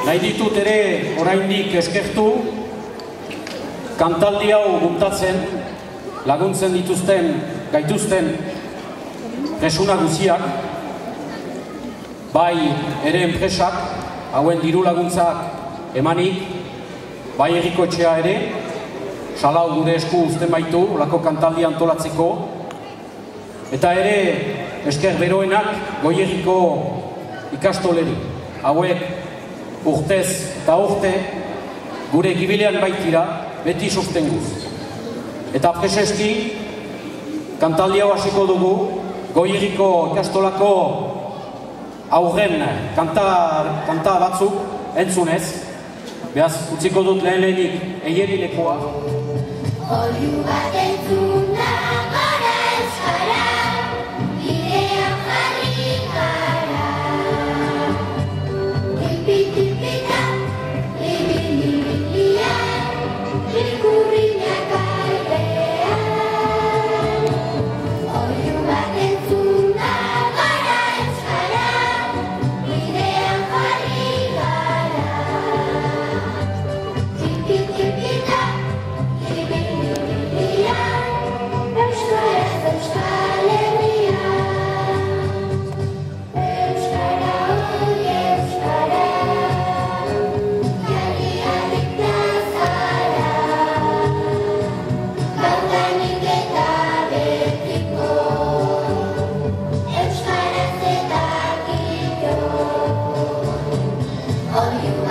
Nahi ditut ere oraindik eskertu, kantaldi hau muntatzen, laguntzen gaituzten presuna guziak, bai ere enpresak, hauen diru laguntzak emanik, bai herriko etxea ere, salau gure esku uzten baitu, olako kantaldi antolatzeko, eta ere esker beroenak Goierriko ikastoleri, hauek urtez eta urte gure gibilean baitira beti sostenguz. Eta preseski kantaldi hau hasiko dugu Goierriko ikastolako aurren kanta batzuk entzunez, behaz utziko dut lehenik eieri lekoa. Oiu bat entzuna gara euskara, bidean jarri gara. Tipi-tipita, libi-libi-lia, likurriñak airean. Oiu bat entzuna gara euskara, bidean jarri gara. Tipi-tipita, Oh, you